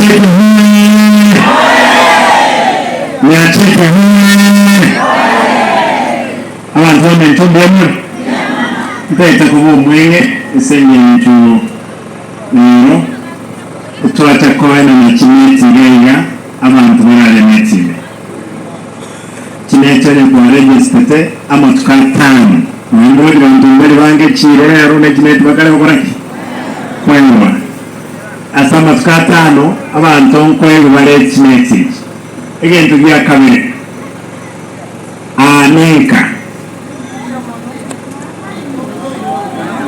Nyacheke Nyacheke abantu bamentombemu mpeta kubu mwenge isenye mtu nino utwata koena na chimeti genga abantu barale metile chinetele kwa register ama tukatani mwingodi bantumbali bange chire arone chineti bakale bakoraki kwewa asama tukatano abantu nkwewa bale chineti egento bya kabiri anenka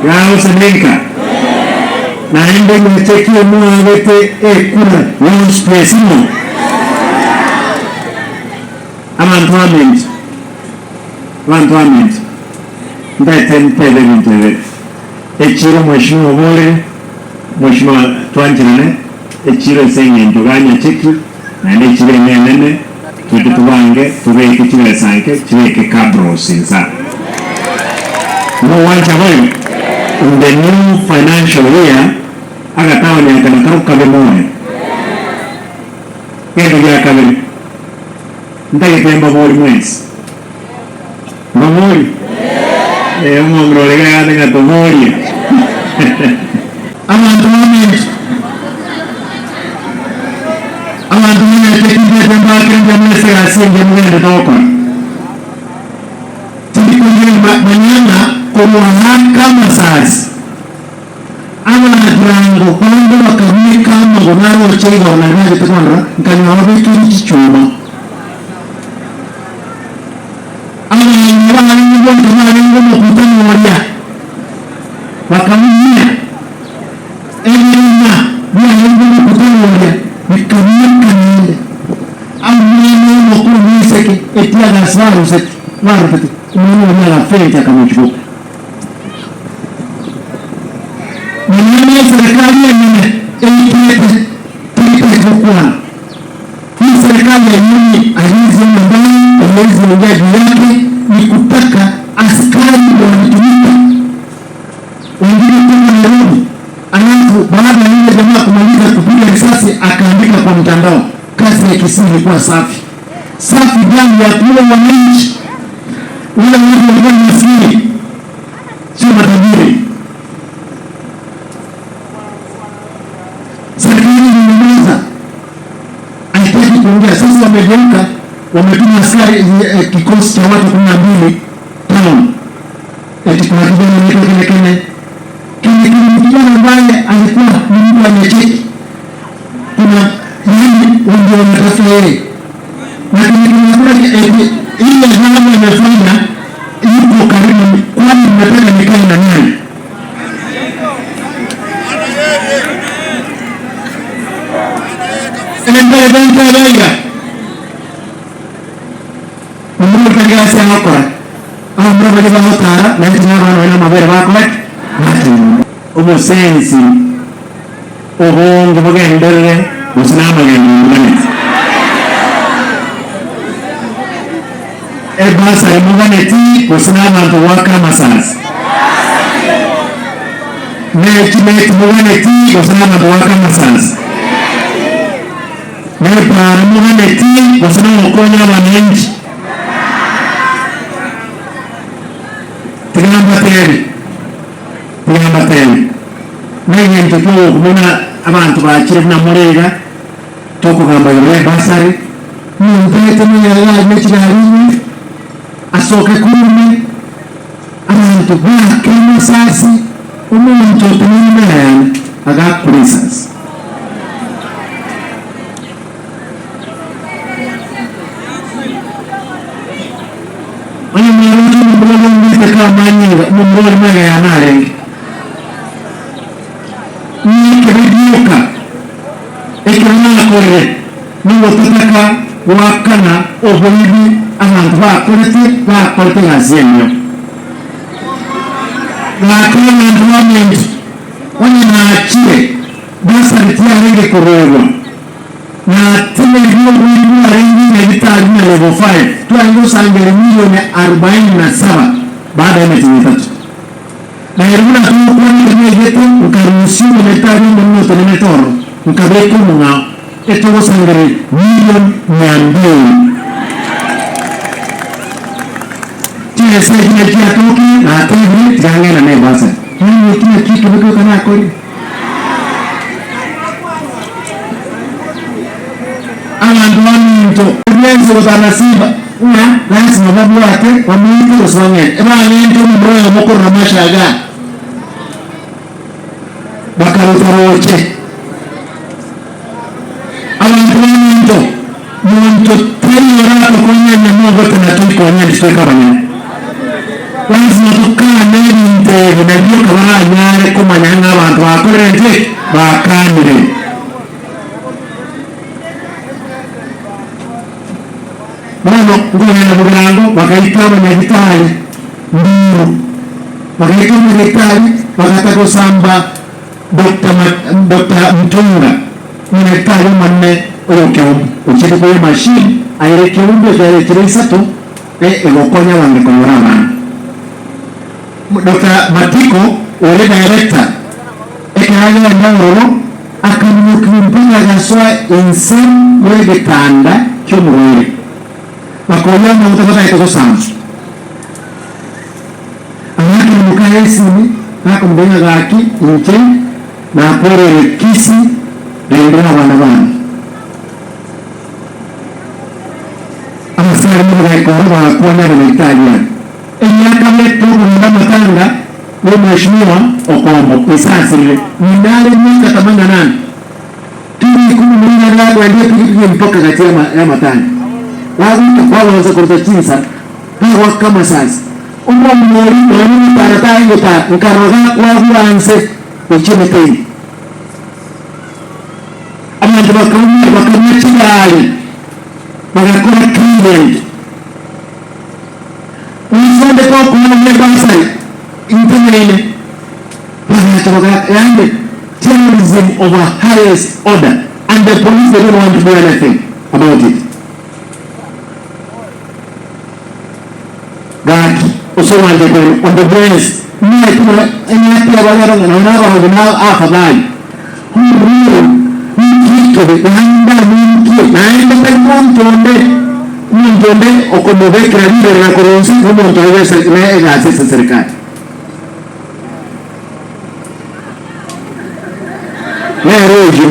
yao senenka na ende mweteki mwagete ekuna one space mo abantu wamenzi ndete mpele mintele echiro mweshimo bole mweshimo tuanjirane echiro senye njuganya cheki na ndi chire nene tutu tuwange tubeke chire sanke chireke kabro sinsa no wanja hoyo in the new financial year agatawa ni akanakaru kabemone kendo ya kabemone ndage temba bori mwezi mamori umomrolega yadanga tomoria abantu tekinde temba kende mwese asinge mwende toko tikunje manyana kumuhaka masasi abantu kwando bakamika magonaro chega onanaje tukondra nkanywa bitu chichuma wakamia elina mwana kutoa nikamika nile au mwana kuniseke etia na swali seti mara pete mwana na fenta kama chuko mwana serikali ya nene elipete kwa hii serikali ya nini alizi ndani alizi ndani yake ni kutaka askari wanatumika wengine kama Nairobi alafu baada ya ile jamaa kumaliza kupiga risasi akaandika kwa mtandao kazi ya kisiri kwa safi gani ya kule wananchi wale walikuwa maskini sio matajiri serikali imeweza haitaki kuongea sasa wamegeuka wametuma askari kikosi cha watu 12 town eti kuna kijana mmoja kile kijana ambaye alikuwa ni mtu amecheki kuna yeye ndio anatafuta yeye na ile jambo imefanya yuko karibu kwani mnataka nikae na nani ndio Gracias a Okora. Hombre, voy a votar. La gente no va a mover, va a comer. Hubo sensi. Hubo un poco de verde. Pues nada más que no. El pasa de Muganeti, pues nada más que waka masas. Met Muganeti, pues nada más que waka masas. Met para Muganeti, pues nada más que coña manenchi. Pengambatelli nange tuko kumuna abantu bakire na murega toko gamba yale basari mpete muyala mechirali asoke kumi abantu bakema sasi umuntu tumina aga prisons Mumbol magaya nare ni kebioka ekana kore ni wotaka wakana obolibi abantu bakorete ngazenyo la kana ndwamenti wani naachie basa ritia rege kororo na tine hiyo wili rengi na vitali na level 5 tuango sangere milioni 47 baada ya miezi mitatu na yaruna tu kwa nini yetu ukaruhusiwa metari mmoja na metoro ukabeko mwa eto sangare million nyambi tia sai kile kia toki na tivi jangena ne basa ni kile kitu bado kana kori Andoanto ujenzi wa nasiba na lazima babu wake wamwite usonge ebani ndio mmoja mko na mashaga bakarotoroche Andoanto mwanto tena rato kwenye mmoja tunataka kuonyesha historia bana lazima tukaa nini ndio na ndio kama nyare kama nyanga abantu bakorente bakanire Mano ngona bugango bakaitaba na gitari ndio bakaitaba na gitari bakataka samba Dr. Mtunga ni gitari manne oyo ukiri kwa machine ayireke umbe zare tirisatu egokonya wange konyora Dr. Matiko wale director ekanya ndangoro akamukimpinga gaswa insen wege tanda cyomurire bakonya mu utapata ito sana amaki mukaya sini nako mbenga gaki nche na pore kisi ndio bana bana amasari mu gako ba kuona na Italia enyaka letu nda matanga ni mheshimiwa Okombo isasile ninale mwaka 88 tuli kumulina ndio ndio mpaka kati ya matanga wazi waanza kurota chinsa kwa kama sasa umbo mwalimu tarata ingota nkaroga waanze kuchime tena ama ndio bakamia chali bagakora kile unzonde kwa kuna mbasa intene bagatoga yande terrorism of a highest order and the police they don't want to do anything about it Gaki, usoma ndiko on the brains. Ni tuna ina pia wale na afadhali. Huyo ni kitu ndio naenda kwa mtonde okomobeka ndio na koronsi kama mtaweza na asisi serikali. Rojo.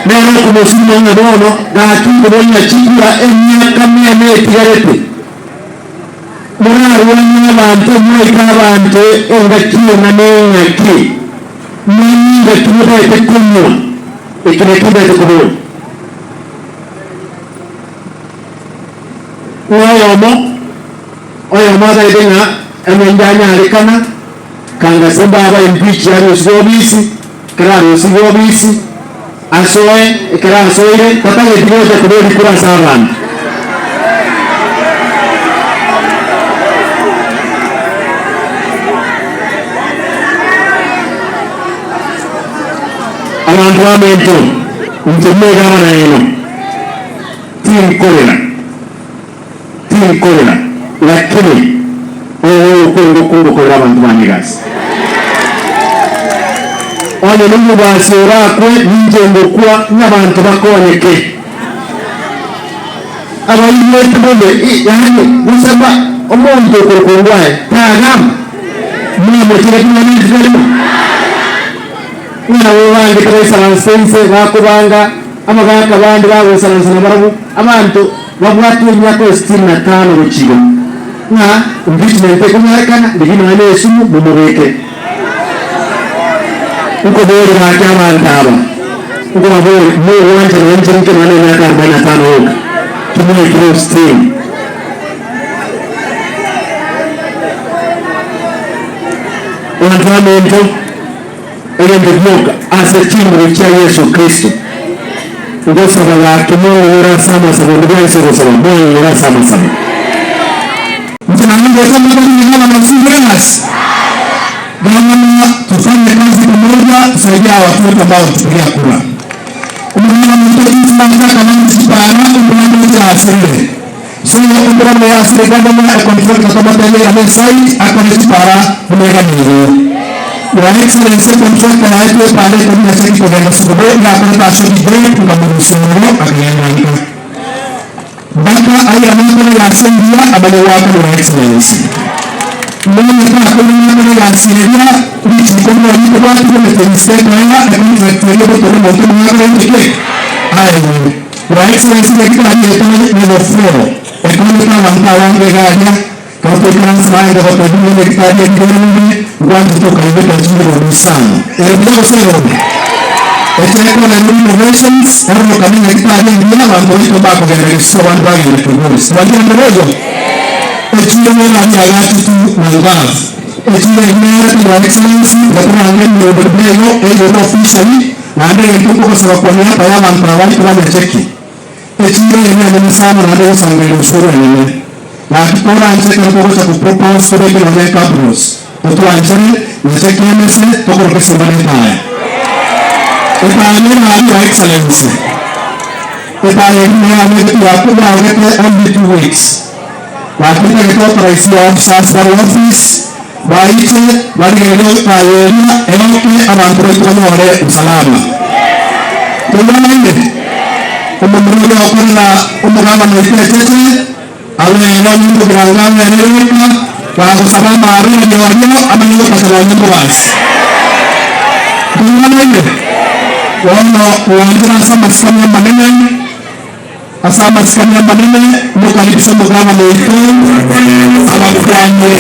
Nero kumosimo ngono gaki kubonya chikura emyaka 100 yarete Mwana wana bantu mweka bantu engakio na nengaki Mwinga kimubete kumwa Ekimekibete kumwa Oyomo adaidenga Emenjanya alikana Kanga sembaba impichi ya usigobisi Kara usigobisi Asoe, ikara asoe Katanga itimoja kubodi kura saran Abantu wamento Mtumega wana eno Team Korela Lakini Kungo kwa abantu wanigasi Onye nungu basura kwe njengo kwa Nyabantu bakonyeke Abayiwe tubole Yani Musamba Omonto kukungwae Tagam Mwemo chile kuna nijigalimu Una uwangi kwa salansense wakubanga ama gaka bandi bago salansana barabu abantu babwatu nyako 65 ruchigo na impeachment kumwekana ndivino ane sumu mumureke uko bori wa chama ndaba uko bori mo wanje wanje nke mane miaka 45 huko tumwe kilo steam wanamento Elendemoka asetimu cha Yesu Kristo. Ngosa baba tumora sama sama ndivyo sasa mbona sama sama. Mtunaanza kama ndio kama masimulizi. Kama tufanye kazi pamoja kusaidia watoto ambao tupigia kura. Umeona mtu mmoja kama msipana ndio asili. Sio ndio ya asili kama mna control kama tayari amesai akonipara mmega nini. Your Excellency contract na ito pale kung nasa ipaganda sa bubo na panatasyo di Dre kung kamulusuro pagkayan ito. Baka ay amang panayasin dia abalawakan Your Excellency. Mula ito ako naman panayasin dia which kung wali ko ba ito na tenistay na nga at kung nagtari ko ito na mga kanyang tikik. Ay, Your Excellency na kita ito na level 4. At kung ito ang tawang reganya kalau kita selain dapat berdua kita ada di dalam ini, bukan itu kalau kita cuma berusaha. Beliau selalu. Ecek dengan innovations, orang kami kita ada di dalam boleh coba bagaimana sesuatu bagi mereka. Bagian berapa? Ecek dengan ayat itu mengubah. Ecek dengan Your Excellency, dapat angin berbelok, officially, ada yang itu kok selakuannya pada mantrawan kita berceki. Ecek dengan sama ada sampai unsur ini. Na kipora anche kwa sa kupropose kwa kile na kabros. Oto anche ni sekemese to kwa kese banetaya. Epani na Your Excellency. Epani na ni ya kwa ngete only 2 weeks. Wakati kwa kwa isi officers bar office baite bari leo kayena enoki abantro kwa ngore usalama. Tunaende. Umumruga okuna umugama na iteteche Awe ilo nyumbu beranggang enerika Walau sama maru na diwaryo Ama nyumbu kasalang nyumbu was Kung ano yun Wano nasa maskam yung maninan Asa maskam yung maninan Mukalip sa mugama na ito Ama kukuhan mo